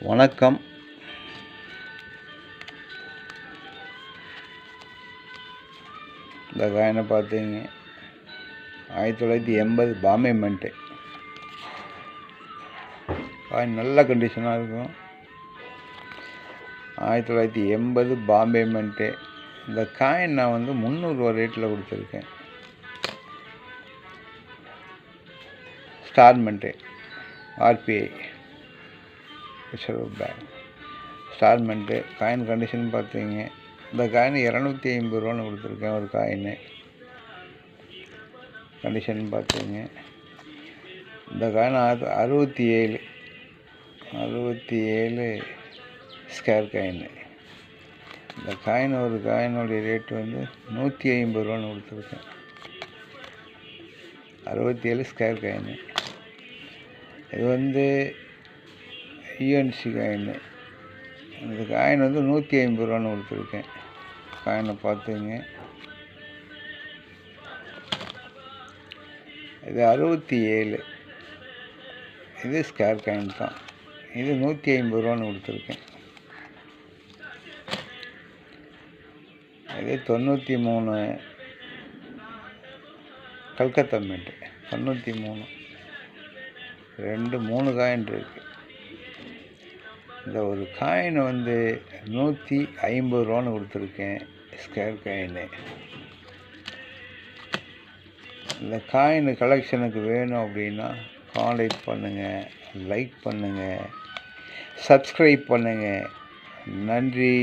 வணக்கம். இந்த காயினை பார்த்தீங்க 1980 பாம்பே மின்ட்டு. காயின் நல்ல கண்டிஷனாக இருக்கும். 1980 பாம்பே மின்ட்டு. இந்த காயின் நான் 300 ரூபா ரேட்டில் கொடுத்துருக்கேன். Star mint, RBI reserve bank. Star mint. Coin condition பார்த்தீங்க. இந்த காயின் 250 ரூபான்னு கொடுத்துருக்கேன் ஒரு காயின்னு. கண்டிஷன் பார்த்தீங்க. இந்த காயின் 67 ஸ்கேர் காயின். இந்த காயின் ஒரு காயினுடைய ரேட்டு 150 ரூபான்னு கொடுத்துருக்கேன். 67 ஸ்கேர் காயின். இது யூஎன்சி காயின். இந்த காயின் 150 ரூபான்னு கொடுத்துருக்கேன். காயினை பார்த்துங்க. இது 67. இது ஸ்கேர் காயின் தான். இது 150 ரூபான்னு கொடுத்துருக்கேன். இது 93 கல்கத்தா மின்ட்டு. 93 3 காயின் இருக்குது. இந்த ஒரு காயின் 150 ரூபான்னு கொடுத்துருக்கேன். Square coin. இந்த காயின் கலெக்ஷனுக்கு வேணும் அப்படின்னா கான்டாக்ட் பண்ணுங்கள், லைக் பண்ணுங்கள், சப்ஸ்கிரைப் பண்ணுங்கள். நன்றி.